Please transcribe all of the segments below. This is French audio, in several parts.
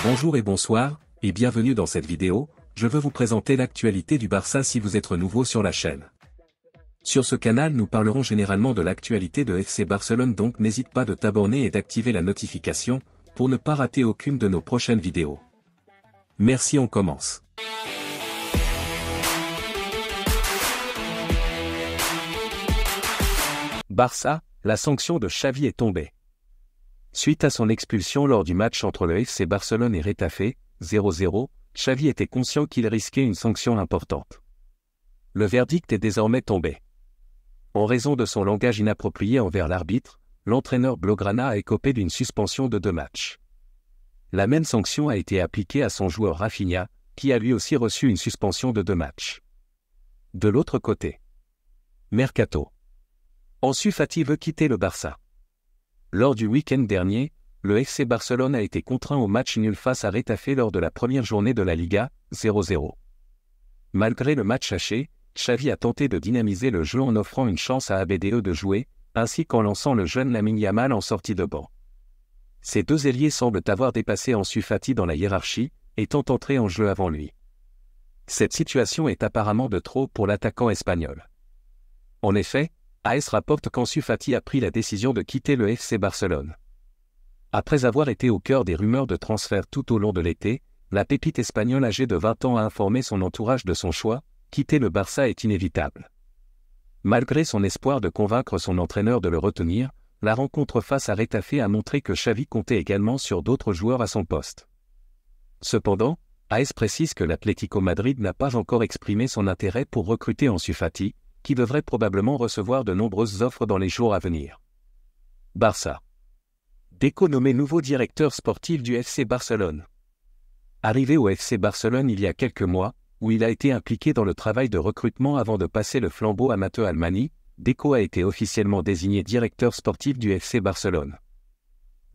Bonjour et bonsoir, et bienvenue dans cette vidéo. Je veux vous présenter l'actualité du Barça si vous êtes nouveau sur la chaîne. Sur ce canal nous parlerons généralement de l'actualité de FC Barcelone, donc n'hésite pas de t'abonner et d'activer la notification, pour ne pas rater aucune de nos prochaines vidéos. Merci, on commence. Barça, la sanction de Xavi est tombée. Suite à son expulsion lors du match entre le FC Barcelone et Retafe, 0-0, Xavi était conscient qu'il risquait une sanction importante. Le verdict est désormais tombé. En raison de son langage inapproprié envers l'arbitre, l'entraîneur blaugrana a écopé d'une suspension de 2 matchs. La même sanction a été appliquée à son joueur Rafinha, qui a lui aussi reçu une suspension de 2 matchs. De l'autre côté, Mercato. Ansu Fati veut quitter le Barça. Lors du week-end dernier, le FC Barcelone a été contraint au match nul face à Retafe lors de la première journée de la Liga, 0-0. Malgré le match haché, Xavi a tenté de dynamiser le jeu en offrant une chance à ABDE de jouer, ainsi qu'en lançant le jeune Lamine Yamal en sortie de banc. Ces deux ailiers semblent avoir dépassé Ansu Fati dans la hiérarchie, étant entrés en jeu avant lui. Cette situation est apparemment de trop pour l'attaquant espagnol. En effet, AS rapporte qu'Ansu Fati a pris la décision de quitter le FC Barcelone. Après avoir été au cœur des rumeurs de transfert tout au long de l'été, la pépite espagnole âgée de 20 ans a informé son entourage de son choix. Quitter le Barça est inévitable. Malgré son espoir de convaincre son entraîneur de le retenir, la rencontre face à Retafe a montré que Xavi comptait également sur d'autres joueurs à son poste. Cependant, AS précise que l'Atlético Madrid n'a pas encore exprimé son intérêt pour recruter Ansu Fati, qui devrait probablement recevoir de nombreuses offres dans les jours à venir. Barça. Deco nommé nouveau directeur sportif du FC Barcelone. Arrivé au FC Barcelone il y a quelques mois, où il a été impliqué dans le travail de recrutement avant de passer le flambeau à Matteo Almani, Deco a été officiellement désigné directeur sportif du FC Barcelone.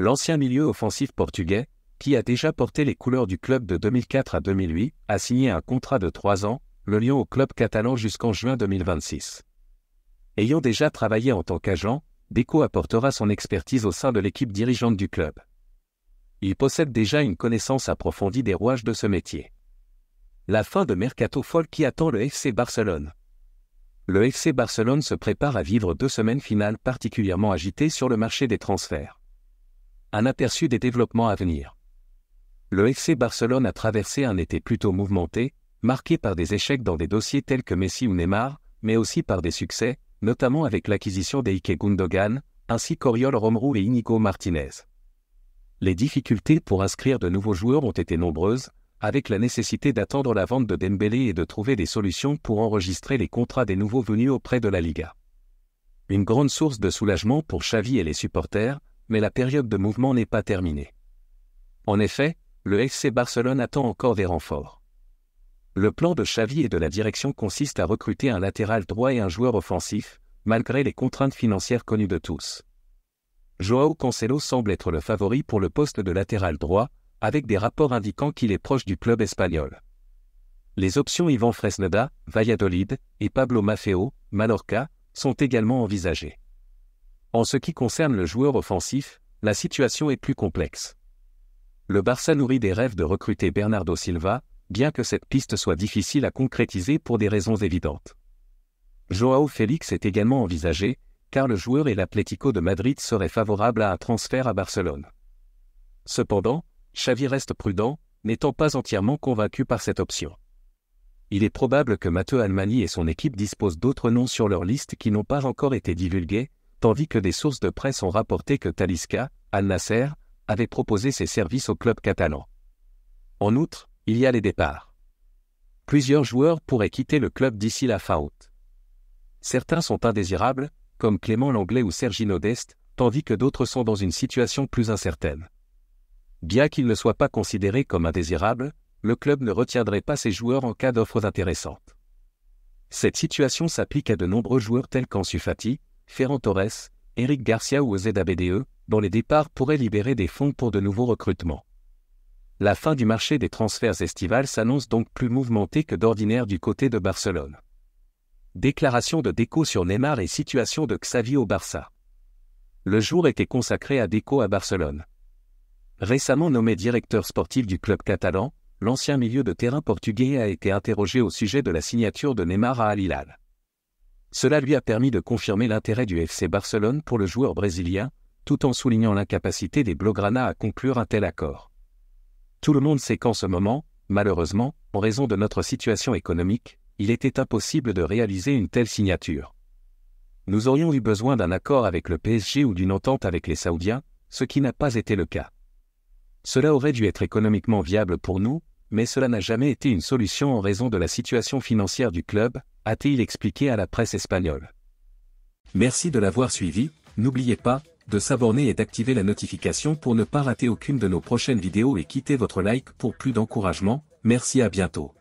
L'ancien milieu offensif portugais, qui a déjà porté les couleurs du club de 2004 à 2008, a signé un contrat de 3 ans, le Lyon au club catalan jusqu'en juin 2026. Ayant déjà travaillé en tant qu'agent, Deco apportera son expertise au sein de l'équipe dirigeante du club. Il possède déjà une connaissance approfondie des rouages de ce métier. La fin de mercato folle qui attend le FC Barcelone. Le FC Barcelone se prépare à vivre 2 semaines finales particulièrement agitées sur le marché des transferts. Un aperçu des développements à venir. Le FC Barcelone a traversé un été plutôt mouvementé, marqué par des échecs dans des dossiers tels que Messi ou Neymar, mais aussi par des succès, notamment avec l'acquisition d'Ike Gundogan, ainsi qu'Oriol Romeu et Inigo Martinez. Les difficultés pour inscrire de nouveaux joueurs ont été nombreuses, avec la nécessité d'attendre la vente de Dembélé et de trouver des solutions pour enregistrer les contrats des nouveaux venus auprès de la Liga. Une grande source de soulagement pour Xavi et les supporters, mais la période de mouvement n'est pas terminée. En effet, le FC Barcelone attend encore des renforts. Le plan de Xavi et de la direction consiste à recruter un latéral droit et un joueur offensif, malgré les contraintes financières connues de tous. Joao Cancelo semble être le favori pour le poste de latéral droit, avec des rapports indiquant qu'il est proche du club espagnol. Les options Ivan Fresneda, Valladolid, et Pablo Maffeo, Mallorca, sont également envisagées. En ce qui concerne le joueur offensif, la situation est plus complexe. Le Barça nourrit des rêves de recruter Bernardo Silva, bien que cette piste soit difficile à concrétiser pour des raisons évidentes. Joao Félix est également envisagé, car le joueur et l'Atlético de Madrid seraient favorables à un transfert à Barcelone. Cependant, Xavi reste prudent, n'étant pas entièrement convaincu par cette option. Il est probable que Matteo Almani et son équipe disposent d'autres noms sur leur liste qui n'ont pas encore été divulgués, tandis que des sources de presse ont rapporté que Talisca, Al Nasser, avait proposé ses services au club catalan. En outre, il y a les départs. Plusieurs joueurs pourraient quitter le club d'ici la fin août. Certains sont indésirables, comme Clément Lenglet ou Sergino Dest, tandis que d'autres sont dans une situation plus incertaine. Bien qu'ils ne soient pas considérés comme indésirables, le club ne retiendrait pas ces joueurs en cas d'offres intéressantes. Cette situation s'applique à de nombreux joueurs tels qu'Ansu Fati, Ferran Torres, Eric Garcia ou Ozed ABDE, dont les départs pourraient libérer des fonds pour de nouveaux recrutements. La fin du marché des transferts estivales s'annonce donc plus mouvementée que d'ordinaire du côté de Barcelone. Déclaration de Deco sur Neymar et situation de Xavi au Barça. Le jour était consacré à Deco à Barcelone. Récemment nommé directeur sportif du club catalan, l'ancien milieu de terrain portugais a été interrogé au sujet de la signature de Neymar à Al Hilal. Cela lui a permis de confirmer l'intérêt du FC Barcelone pour le joueur brésilien, tout en soulignant l'incapacité des Blaugrana à conclure un tel accord. Tout le monde sait qu'en ce moment, malheureusement, en raison de notre situation économique, il était impossible de réaliser une telle signature. Nous aurions eu besoin d'un accord avec le PSG ou d'une entente avec les Saoudiens, ce qui n'a pas été le cas. Cela aurait dû être économiquement viable pour nous, mais cela n'a jamais été une solution en raison de la situation financière du club, a-t-il expliqué à la presse espagnole. Merci de l'avoir suivi, n'oubliez pas de s'abonner et d'activer la notification pour ne pas rater aucune de nos prochaines vidéos et quittez votre like pour plus d'encouragement, merci à bientôt.